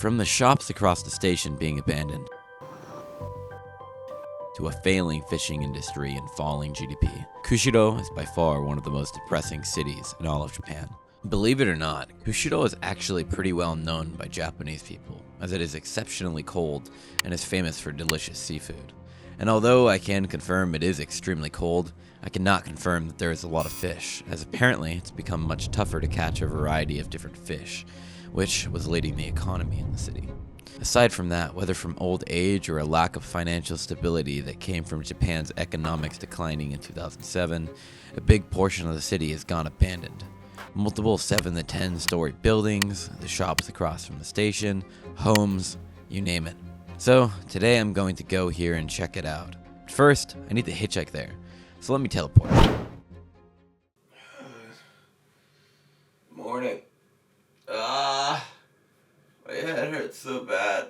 From the shops across the station being abandoned, to a failing fishing industry and falling GDP, Kushiro is by far one of the most depressing cities in all of Japan. Believe it or not, Kushiro is actually pretty well known by Japanese people, as it is exceptionally cold and is famous for delicious seafood. And although I can confirm it is extremely cold, I cannot confirm that there is a lot of fish, as apparently it's become much tougher to catch a variety of different fish, which was leading the economy in the city. Aside from that, whether from old age or a lack of financial stability that came from Japan's economics declining in 2007, a big portion of the city has gone abandoned. Multiple 7 to 10 story buildings, the shops across from the station, homes, you name it. So today I'm going to go here and check it out. But first, I need to hitchhike there, so let me teleport. Morning. My head hurts so bad.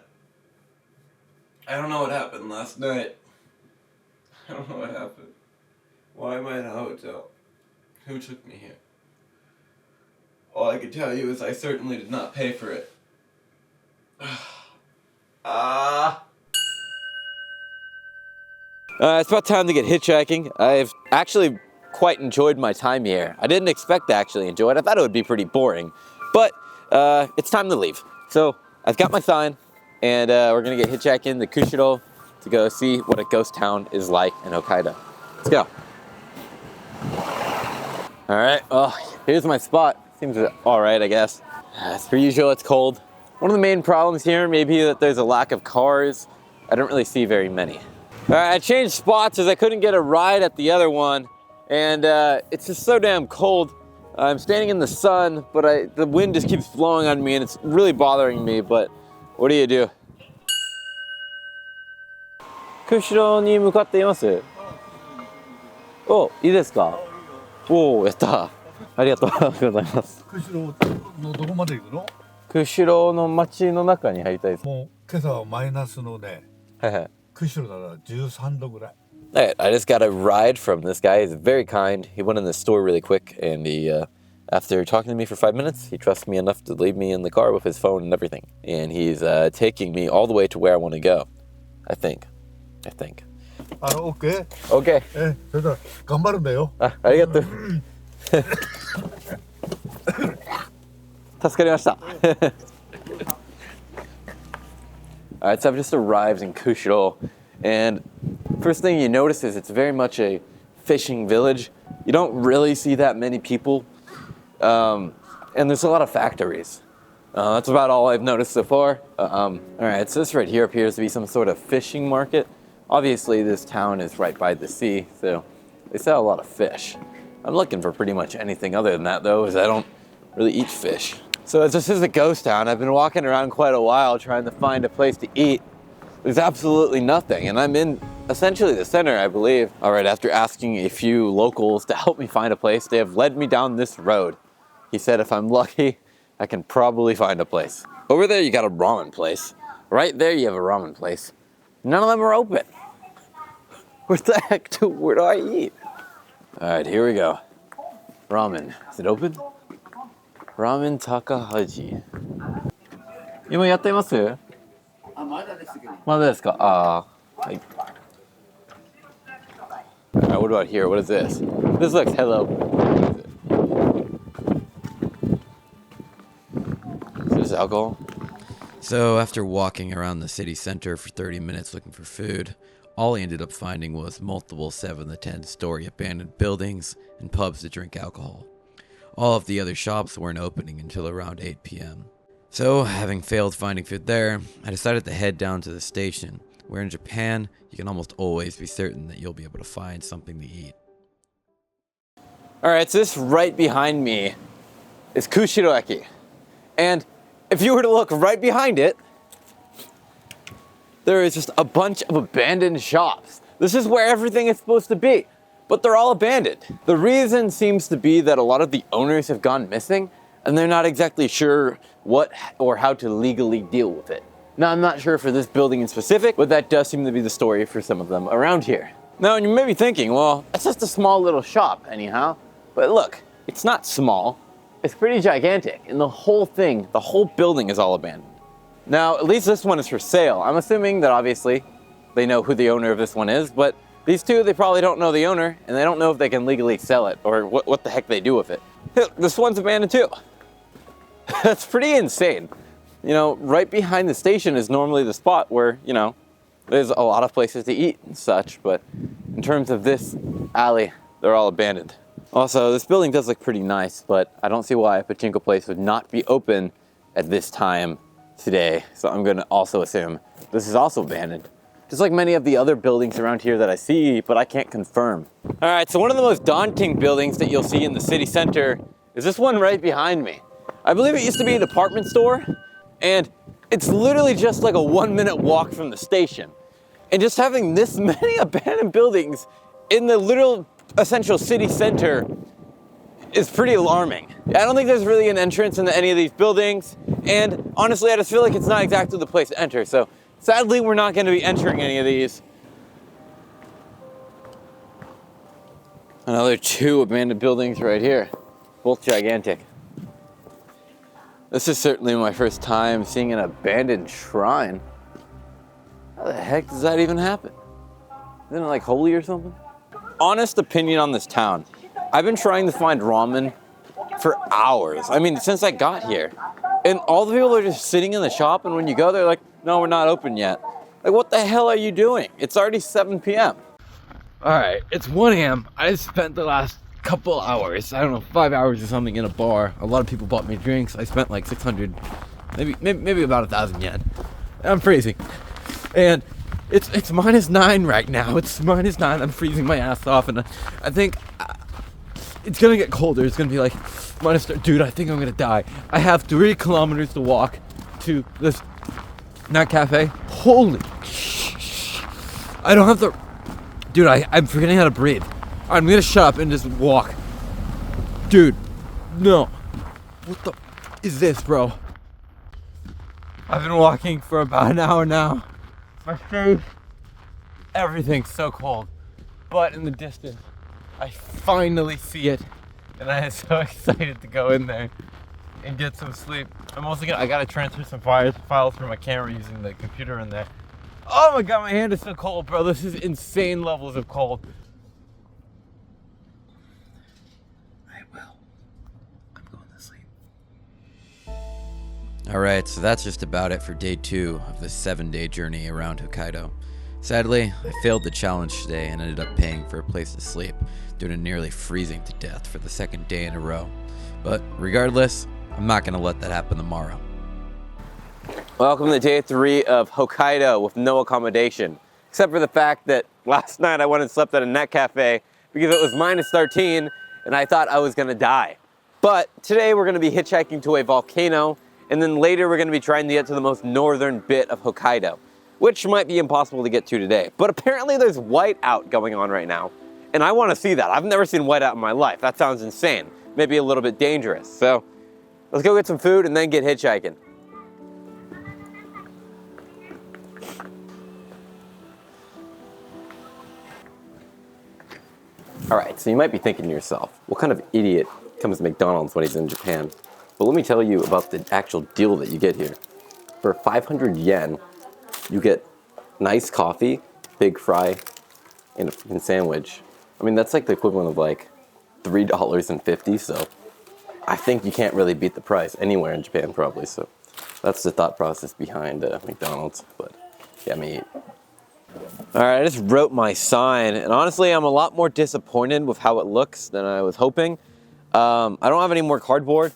I don't know what happened last night. I don't know what happened. Why am I in a hotel? Who took me here? All I can tell you is I certainly did not pay for it. It's about time to get hitchhiking. I've actually quite enjoyed my time here. I didn't expect to actually enjoy it. I thought it would be pretty boring. But it's time to leave. So I've got my sign, and we're gonna get hitchhiking to Kushiro to go see what a ghost town is like in Hokkaido. Let's go. All right, well, here's my spot. Seems all right, I guess. As per usual, it's cold. One of the main problems here may be that there's a lack of cars. I don't really see very many. All right, I changed spots as I couldn't get a ride at the other one, and it's just so damn cold. I'm standing in the sun, but the wind just keeps blowing on me, and it's really bothering me, but what do you do? 釧路に向かっています。お、いいですか？おー、やった。ありがとうございます。釧路のどこまで行くの？釧路の街の中に入りたいです。もう今朝はマイナスのね、はいはい。釧路なら13度ぐらい。Alright, I just got a ride from this guy. He's very kind. He went in the store really quick, and he, after talking to me for 5 minutes, he trusts me enough to leave me in the car with his phone and everything. And he's taking me all the way to where I want to go. I think. オッケー。Okay. それでは頑張るんだよ。ありがとう。助かりました。Alright, so I've just arrived in Kushiro, and first thing you notice is it's very much a fishing village. You don't really see that many people, and there's a lot of factories. That's about all I've noticed so far. Alright, so this right here appears to be some sort of fishing market. Obviously, this town is right by the sea, so they sell a lot of fish. I'm looking for pretty much anything other than that, though, as I don't really eat fish. So as this is a ghost town, I've been walking around quite a while trying to find a place to eat. There's absolutely nothing, and I'm in essentially the center, I believe. All right, after asking a few locals to help me find a place, they have led me down this road. He said if I'm lucky, I can probably find a place. Over there, you got a ramen place. Right there, you have a ramen place. None of them are open. Where the heck where do I eat? All right, here we go. Ramen. Is it open? Ramen Takahashi. 今やっています？まだですけど。まだですか？はい。Alright, what about here? What is this? This looks hello. Is this alcohol? So after walking around the city center for 30 minutes looking for food, all I ended up finding was multiple 7 to 10 story abandoned buildings and pubs to drink alcohol. All of the other shops weren't opening until around 8 p.m. So, having failed finding food there, I decided to head down to the station, where in Japan, you can almost always be certain that you'll be able to find something to eat. Alright, so this right behind me is Kushiroaki. And if you were to look right behind it, there is just a bunch of abandoned shops. This is where everything is supposed to be, but they're all abandoned. The reason seems to be that a lot of the owners have gone missing, and they're not exactly sure what or how to legally deal with it. Now, I'm not sure for this building in specific, but that does seem to be the story for some of them around here. Now, you may be thinking, well, that's just a small little shop anyhow. But look, it's not small. It's pretty gigantic, and the whole thing, the whole building is all abandoned. Now, at least this one is for sale. I'm assuming that obviously they know who the owner of this one is, but these two, they probably don't know the owner, and they don't know if they can legally sell it or what the heck they do with it. This one's abandoned too. That's pretty insane. You know, right behind the station is normally the spot where, you know, there's a lot of places to eat and such, but in terms of this alley, they're all abandoned. Also, this building does look pretty nice, but I don't see why a pachinko place would not be open at this time today. So I'm gonna also assume this is also abandoned. Just like many of the other buildings around here that I see, but I can't confirm. All right, so one of the most daunting buildings that you'll see in the city center is this one right behind me. I believe it used to be a department store, and it's literally just like a 1-minute walk from the station. And just having this many abandoned buildings in the literal essential city center is pretty alarming. I don't think there's really an entrance into any of these buildings, and honestly, I just feel like it's not exactly the place to enter. So sadly, we're not going to be entering any of these. Another 2 abandoned buildings right here, both gigantic. This is certainly my first time seeing an abandoned shrine. How the heck does that even happen? Isn't it like holy or something? Honest opinion on this town. I've been trying to find ramen for hours. I mean, since I got here. And all the people are just sitting in the shop, and when you go, they're like, no, we're not open yet. Like, what the hell are you doing? It's already 7 p.m. All right, it's 1 a.m. I spent the last couple hours, I don't know, 5 hours or something in a bar. A lot of people bought me drinks. I spent like 600, maybe about 1,000 yen. I'm freezing. And it's -9 right now. It's -9. I'm freezing my ass off, and I think it's gonna get colder. It's gonna be like dude, I think I'm gonna die. I have 3 kilometers to walk to this nut cafe. Holy I don't have the dude, I'm forgetting how to breathe. I'm gonna shut up and just walk. Dude, no. What the is this, bro? I've been walking for about an hour now. My face, everything's so cold. But in the distance, I finally see it. And I am so excited to go in there and get some sleep. I gotta transfer some files from my camera using the computer in there. Oh my god, my hand is so cold, bro. This is insane levels of cold. Alright, so that's just about it for day 2 of this 7-day journey around Hokkaido. Sadly, I failed the challenge today and ended up paying for a place to sleep due to nearly freezing to death for the 2nd day in a row. But regardless, I'm not going to let that happen tomorrow. Welcome to day 3 of Hokkaido with no accommodation. Except for the fact that last night I went and slept at a net cafe because it was -13 and I thought I was going to die. But today we're going to be hitchhiking to a volcano, and then later we're going to be trying to get to the most northern bit of Hokkaido, which might be impossible to get to today. But apparently there's whiteout going on right now, and I want to see that. I've never seen whiteout in my life. That sounds insane. Maybe a little bit dangerous. So let's go get some food and then get hitchhiking. All right, so you might be thinking to yourself, what kind of idiot comes to McDonald's when he's in Japan? But let me tell you about the actual deal that you get here. For 500 yen, you get nice coffee, big fry, and a freaking sandwich. I mean, that's like the equivalent of like $3.50, so I think you can't really beat the price anywhere in Japan probably, so that's the thought process behind McDonald's, but yeah, me eat. All right, I just wrote my sign, and honestly, I'm a lot more disappointed with how it looks than I was hoping. I don't have any more cardboard,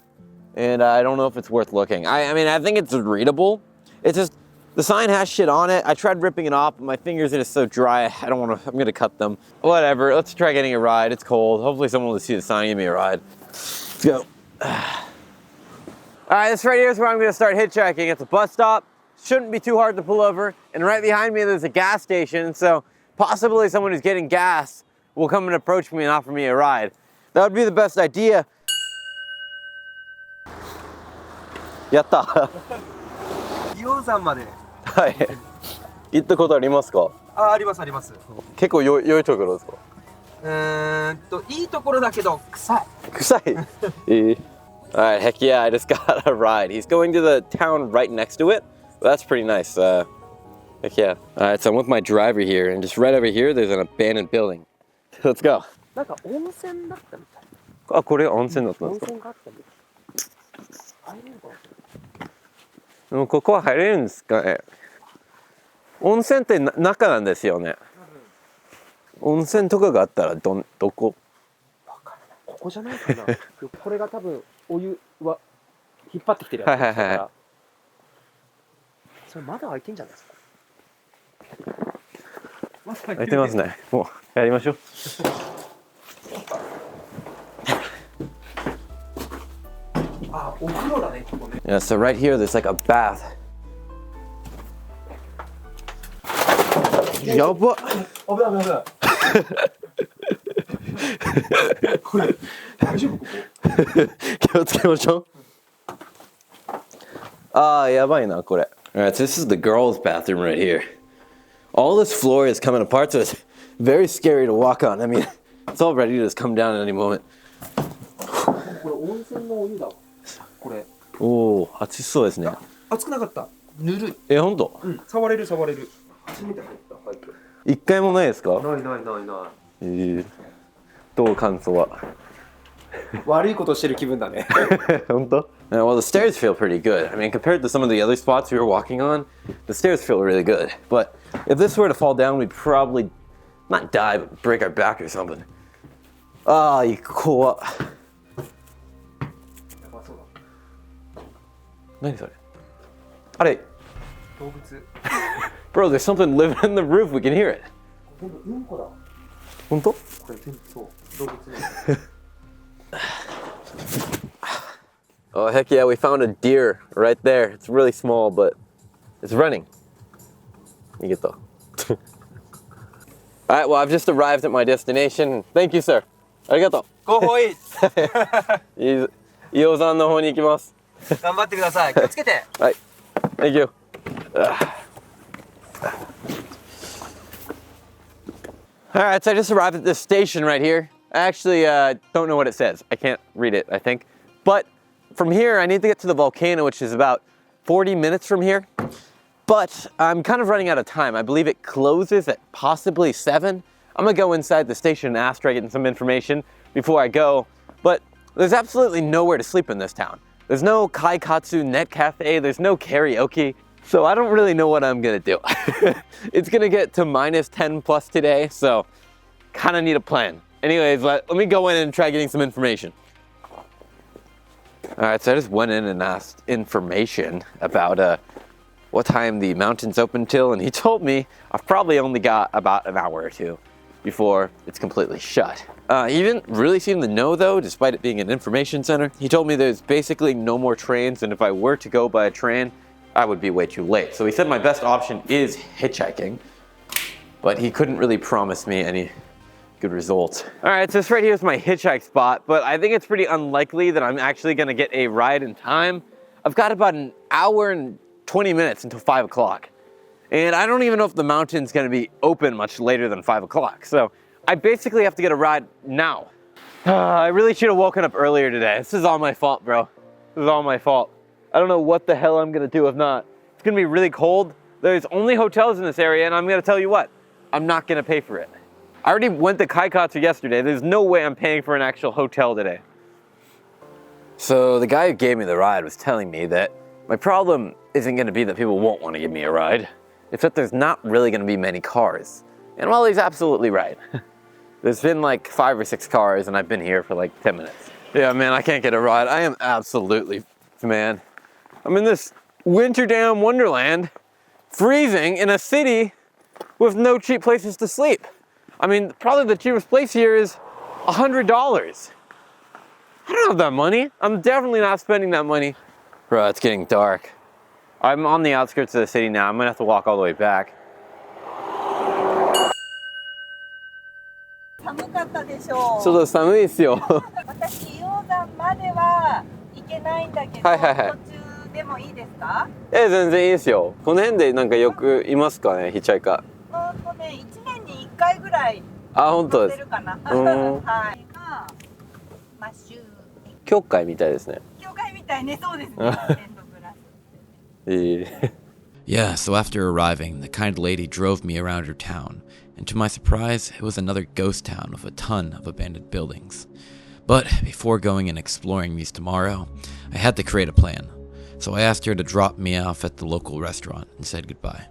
and I don't know if it's worth looking. I mean, I think it's readable. It's just, the sign has shit on it. I tried ripping it off, but my fingers are just so dry, I don't want to, I'm gonna cut them. Whatever, let's try getting a ride. It's cold. Hopefully someone will see the sign and give me a ride. Let's go. All right, this right here is where I'm gonna start hitchhiking. It's a bus stop. Shouldn't be too hard to pull over. And right behind me, there's a gas station. So possibly someone who's getting gas will come and approach me and offer me a ride. That would be the best idea. Yatta. 硫黄山まで。はい。行ったことありますか？ありますあります。結構良いところですか？いいところだけど臭い。臭い。Alright, heck yeah, I just got a ride. He's going to the town right next to it, That's pretty nice. Heck yeah. Alright, so I'm with my driver here, and just right over here, there's an abandoned building. Let's go. なんか温泉だったみたい。あ、これ温泉だったん温ですか？泉があったみたい。入れるかな。でもここは入れるんですかね？温泉って中なんですよね。温泉とかがあったらどこ？わからない。ここじゃないかな。これが多分お湯は引っ張ってきてるやつだから。はいはいはい。それまだ開いてんじゃないですか。開いてますね。もうやりましょう。あ、お風呂だね、ここね。Yeah, so right here there's like a bath. やばっ。危ない危ない。これ大丈夫ここ？気をつけましょう。ああ、やばいな、これ。Alright, so this is the girls' bathroom right here. All this floor is coming apart, so it's very scary to walk on. I mean, it's all ready to just come down at any moment. これ温泉のお湯だわ。これ。おお、熱そうですね。熱くなかった。ぬるい。え、ほんと？うん、触れる触れる。初めて入った入って。一回もないですか？ないないないない。どう感想は？悪いことしてる気分だね。本当？Well, the stairs feel pretty good. I mean, compared to some of the other spots we were walking on, the stairs feel really good. But if this were to fall down, we'd probably not die, but break our back or something. ああ、怖っ。やばそうだ。何それ？あれ？動物。Bro, there's something living in the roof. We can hear it. 全部うんこだ。本当？これ全部そう動物ね。Oh, heck yeah, we found a deer right there. It's really small, but it's running. You get though. Alright, well, I've just arrived at my destination. Thank you, sir. Arigato. Go for it. 飯尾さんの方に行きます。頑張ってください。気をつけて。はい。Thank you. Alright, so I just arrived at this station right here. I actually don't know what it says. I can't read it, I think. But from here, I need to get to the volcano, which is about 40 minutes from here. But I'm kind of running out of time. I believe it closes at possibly 7. I'm gonna go inside the station and ask, try getting some information before I go. But there's absolutely nowhere to sleep in this town. There's no Kaikatsu Net Cafe, there's no karaoke. So I don't really know what I'm gonna do. It's gonna get to minus 10 plus today, so kind of need a plan. Anyways, let me go in and try getting some information. Alright, so I just went in and asked information about what time the mountain's open till, and he told me I've probably only got about an hour or two before it's completely shut. He didn't really seem to know though, despite it being an information center. He told me there's basically no more trains, and if I were to go by a train, I would be way too late. So he said my best option is hitchhiking, but he couldn't really promise me any good results. All right, so this right here is my hitchhike spot, but I think it's pretty unlikely that I'm actually gonna get a ride in time. I've got about an hour and 20 minutes until 5 o'clock. And I don't even know if the mountain's gonna be open much later than 5 o'clock. So I basically have to get a ride now. I really should have woken up earlier today. This is all my fault, bro. This is all my fault. I don't know what the hell I'm gonna do if not. It's gonna be really cold. There's only hotels in this area, and I'm gonna tell you what, I'm not gonna pay for it. I already went to Kaikatsu yesterday. There's no way I'm paying for an actual hotel today. So the guy who gave me the ride was telling me that my problem isn't gonna be that people won't wanna give me a ride. It's that there's not really gonna be many cars. And well, he's absolutely right. There's been like 5 or 6 cars, and I've been here for like 10 minutes. Yeah, man, I can't get a ride. I am absolutely, man. I'm in this winter damn wonderland, freezing in a city with no cheap places to sleep. I mean, probably the cheapest place here is $100. I don't have that money. I'm definitely not spending that money. Bro, it's getting dark. I'm on the outskirts of the city now. I'm gonna have to walk all the way back. 寒かったでしょう。ちょっと寒いですよ。私、硫黄山までは行けないんだけど、はいはいはい。途中でもいいですか？全然いいですよ。この辺でなんかよくいますかね、ヒッチハイカー。1年に1回ぐらい本当です。乗ってるかな。はい。マッシュ。教会みたいですね。教会みたいね、そうですね。Yeah, so after arriving, the kind lady drove me around her town, and to my surprise, it was another ghost town with a ton of abandoned buildings. But before going and exploring these tomorrow, I had to create a plan. So I asked her to drop me off at the local restaurant and said goodbye.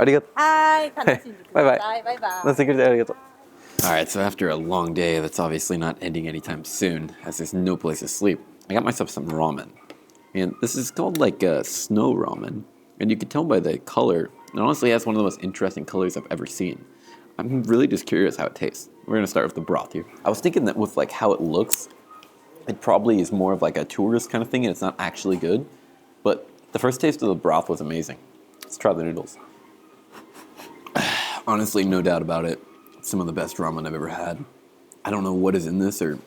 Arigato. はい、楽しんでください。バイバイ。 Arigato. Alright, so after a long day that's obviously not ending anytime soon, as there's no place to sleep, I got myself some ramen. And this is called like snow ramen. And you can tell by the color, it honestly has one of the most interesting colors I've ever seen. I'm really just curious how it tastes. We're gonna start with the broth here. I was thinking that with like how it looks, it probably is more of like a tourist kind of thing and it's not actually good. But the first taste of the broth was amazing. Let's try the noodles. Honestly, no doubt about it. It's some of the best ramen I've ever had. I don't know what is in this or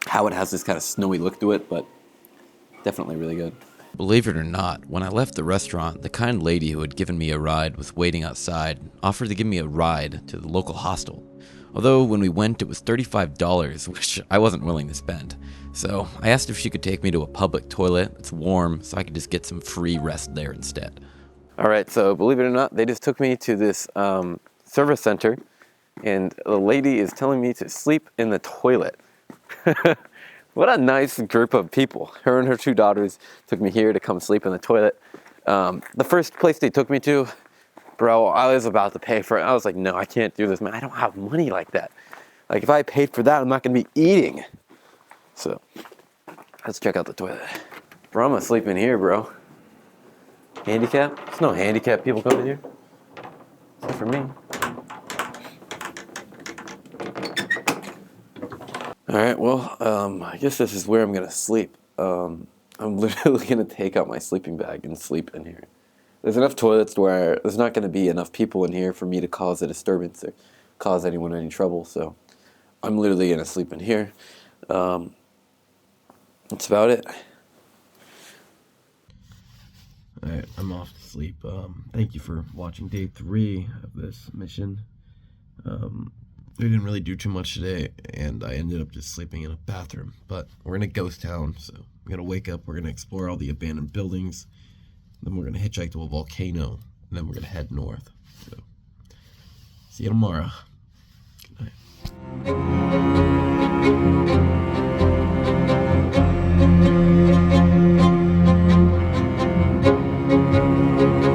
how it has this kind of snowy look to it, but definitely really good. Believe it or not, when I left the restaurant, the kind lady who had given me a ride was waiting outside, offered to give me a ride to the local hostel. Although when we went, it was $35, which I wasn't willing to spend. So I asked if she could take me to a public toilet that's warm so I could just get some free rest there instead. All right, so believe it or not, they just took me to this service center, and the lady is telling me to sleep in the toilet. What a nice group of people. Her and her two daughters took me here to come sleep in the toilet. The first place they took me to, bro, I was about to pay for it. I was like, no, I can't do this, man. I don't have money like that. Like, if I paid for that, I'm not gonna be eating. So, let's check out the toilet. Bro, I'm gonna sleep in here, bro. Handicap? There's no handicap people coming here. Except for me. Alright, well, I guess this is where I'm gonna sleep. I'm literally gonna take out my sleeping bag and sleep in here. There's enough toilets where there's not gonna be enough people in here for me to cause a disturbance or cause anyone any trouble, so I'm literally gonna sleep in here. That's about it. Alright, I'm off to sleep. Thank you for watching day 3 of this mission. We didn't really do too much today, and I ended up just sleeping in a bathroom. But we're in a ghost town, so we're gonna wake up, we're gonna explore all the abandoned buildings, then we're gonna hitchhike to a volcano, and then we're gonna head north. So, see you tomorrow.